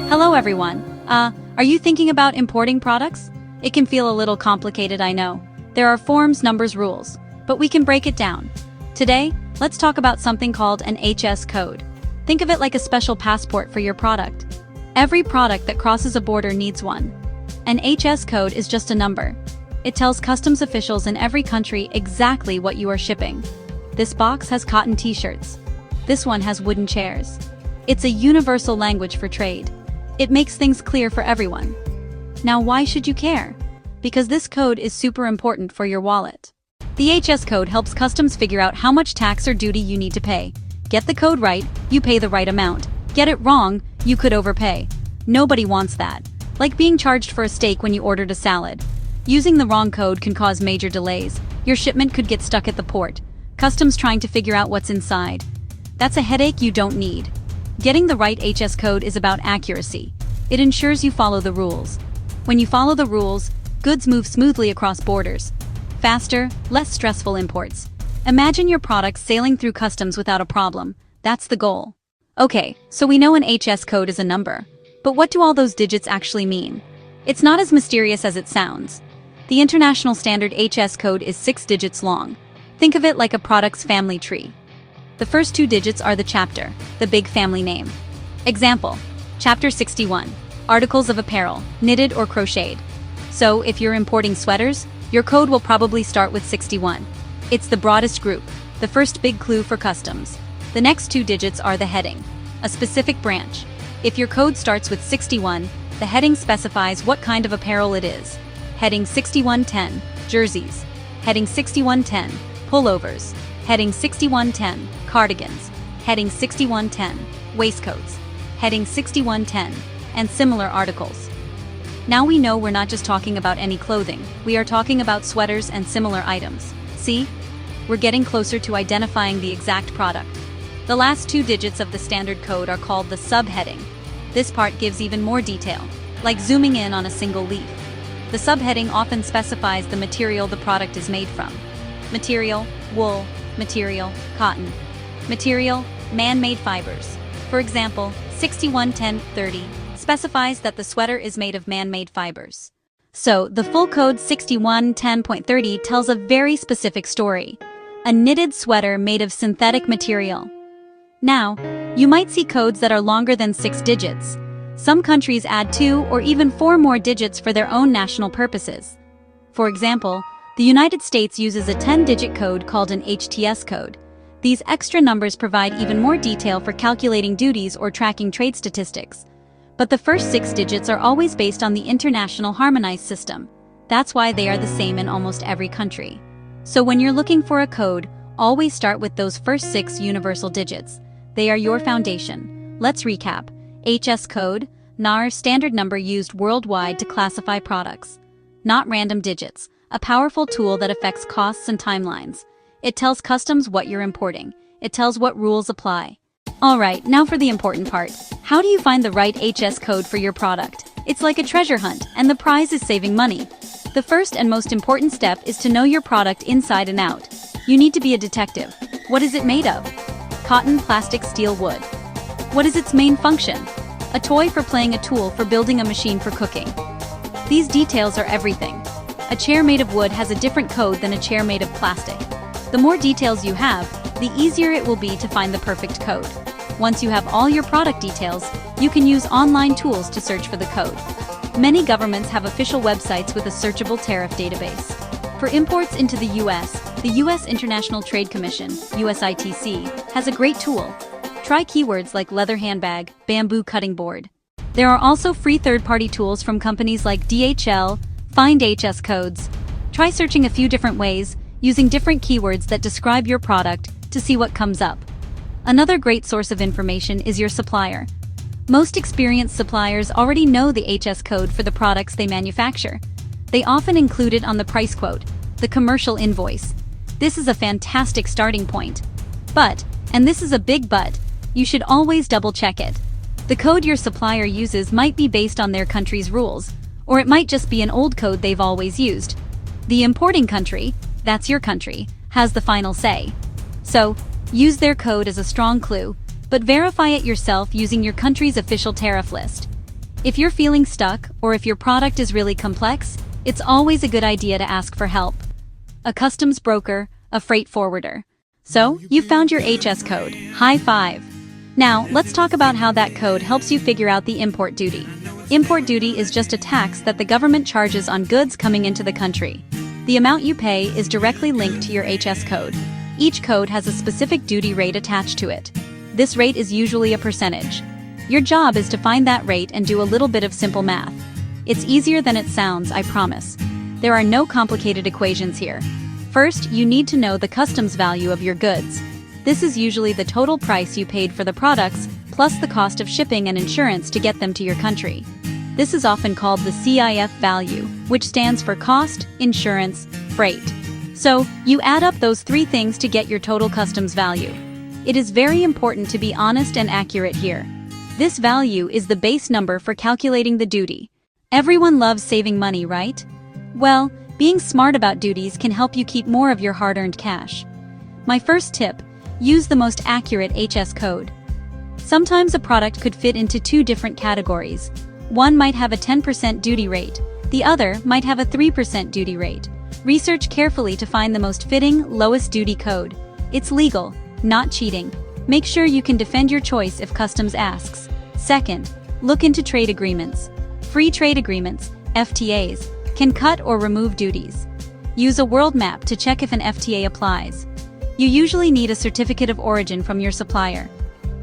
Hello everyone. Are you thinking about importing products? It can feel a little complicated, I know. There are forms, numbers, rules, but we can break it down. Today, let's talk about something called an HS code. Think of it like a special passport for your product. Every product that crosses a border needs one. An HS code is just a number. It tells customs officials in every country exactly what you are shipping. This box has cotton t-shirts. This one has wooden chairs. It's a universal language for trade. It makes things clear for everyone. Now, why should you care? Because this code is super important for your wallet. The HS code helps customs figure out how much tax or duty you need to pay. Get the code right, you pay the right amount. Get it wrong, you could overpay. Nobody wants that. Like being charged for a steak when you ordered a salad. Using the wrong code can cause major delays. Your shipment could get stuck at the port. Customs trying to figure out what's inside. That's a headache you don't need. Getting the right HS code is about accuracy. It ensures you follow the rules. When you follow the rules, goods move smoothly across borders. Faster, less stressful imports. Imagine your products sailing through customs without a problem. That's the goal. Okay, so we know an HS code is a number. But what do all those digits actually mean? It's not as mysterious as it sounds. The international standard HS code is 6 digits long. Think of it like a product's family tree. The first 2 digits are the chapter, the big family name. Example, Chapter 61, articles of apparel, knitted or crocheted. So, if you're importing sweaters, your code will probably start with 61. It's the broadest group, the first big clue for customs. The next 2 digits are the heading, a specific branch. If your code starts with 61, the heading specifies what kind of apparel it is. Heading 6110, jerseys. Heading 6110, pullovers. Heading 6110, cardigans. Heading 6110, waistcoats. Heading 6110, and similar articles. Now we know we're not just talking about any clothing, we are talking about sweaters and similar items. See? We're getting closer to identifying the exact product. The last 2 digits of the standard code are called the subheading. This part gives even more detail, like zooming in on a single leaf. The subheading often specifies the material the product is made from. Material, wool. Material, cotton. Material, man-made fibers. For example, 611030 specifies that the sweater is made of man-made fibers. So, the full code 6110.30 tells a very specific story. A knitted sweater made of synthetic material. Now, you might see codes that are longer than 6 digits. Some countries add 2 or even 4 more digits for their own national purposes. For example, the United States uses a 10-digit code called an HTS code. These extra numbers provide even more detail for calculating duties or tracking trade statistics. But the first 6 digits are always based on the international harmonized system. That's why they are the same in almost every country. So when you're looking for a code, always start with those first 6 universal digits. They are your foundation. Let's recap. HS code, NAR standard number used worldwide to classify products. Not random digits. A powerful tool that affects costs and timelines. It tells customs what you're importing. It tells what rules apply. Alright, now for the important part. How do you find the right HS code for your product? It's like a treasure hunt, and the prize is saving money. The first and most important step is to know your product inside and out. You need to be a detective. What is it made of? Cotton, plastic, steel, wood. What is its main function? A toy for playing, a tool for building, a machine for cooking. These details are everything. A chair made of wood has a different code than a chair made of plastic. The more details you have, the easier it will be to find the perfect code. Once you have all your product details, you can use online tools to search for the code. Many governments have official websites with a searchable tariff database. For imports into the US, the US International Trade Commission, USITC, has a great tool. Try keywords like leather handbag, bamboo cutting board. There are also free third-party tools from companies like DHL, Find HS codes. Try searching a few different ways, using different keywords that describe your product to see what comes up. Another great source of information is your supplier. Most experienced suppliers already know the HS code for the products they manufacture. They often include it on the price quote, the commercial invoice. This is a fantastic starting point. But, and this is a big but, you should always double-check it. The code your supplier uses might be based on their country's rules, or it might just be an old code they've always used. The importing country, that's your country, has the final say. So, use their code as a strong clue, but verify it yourself using your country's official tariff list. If you're feeling stuck, or if your product is really complex, it's always a good idea to ask for help. A customs broker, a freight forwarder. So, you found your HS code. High five! Now, let's talk about how that code helps you figure out the import duty. Import duty is just a tax that the government charges on goods coming into the country. The amount you pay is directly linked to your HS code. Each code has a specific duty rate attached to it. This rate is usually a percentage. Your job is to find that rate and do a little bit of simple math. It's easier than it sounds, I promise. There are no complicated equations here. First, you need to know the customs value of your goods. This is usually the total price you paid for the products, plus the cost of shipping and insurance to get them to your country. This is often called the CIF value, which stands for cost, insurance, freight. So, you add up those three things to get your total customs value. It is very important to be honest and accurate here. This value is the base number for calculating the duty. Everyone loves saving money, right? Well, being smart about duties can help you keep more of your hard-earned cash. My first tip: use the most accurate HS code. Sometimes a product could fit into two different categories. One might have a 10% duty rate, the other might have a 3% duty rate. Research carefully to find the most fitting, lowest duty code. It's legal, not cheating. Make sure you can defend your choice if customs asks. Second, look into trade agreements. Free trade agreements, FTAs, can cut or remove duties. Use a world map to check if an FTA applies. You usually need a certificate of origin from your supplier.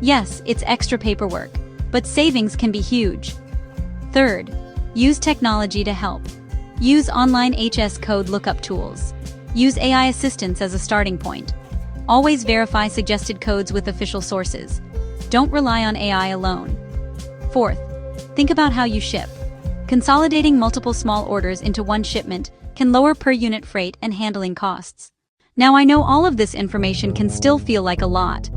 Yes, it's extra paperwork, but savings can be huge. Third, use technology to help. Use online HS code lookup tools. Use AI assistance as a starting point. Always verify suggested codes with official sources. Don't rely on AI alone. Fourth, think about how you ship. Consolidating multiple small orders into one shipment can lower per-unit freight and handling costs. Now I know all of this information can still feel like a lot.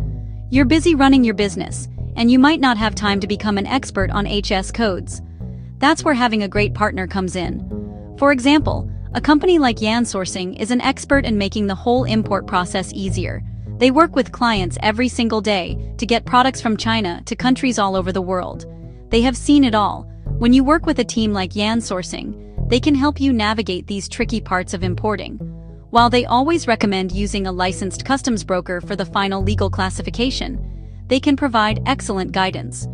You're busy running your business, and you might not have time to become an expert on HS codes. That's where having a great partner comes in. For example, a company like Yansourcing is an expert in making the whole import process easier. They work with clients every single day to get products from China to countries all over the world. They have seen it all. When you work with a team like Yansourcing, they can help you navigate these tricky parts of importing. While they always recommend using a licensed customs broker for the final legal classification, they can provide excellent guidance.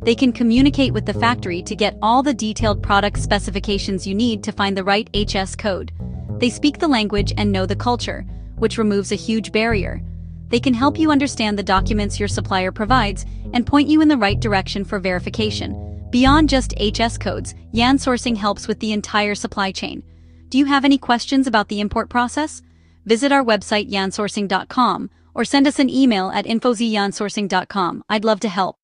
They can communicate with the factory to get all the detailed product specifications you need to find the right HS code. They speak the language and know the culture, which removes a huge barrier. They can help you understand the documents your supplier provides and point you in the right direction for verification. Beyond just HS codes, Yansourcing helps with the entire supply chain. Do you have any questions about the import process? Visit our website yansourcing.com or send us an email at info@yansourcing.com. I'd love to help.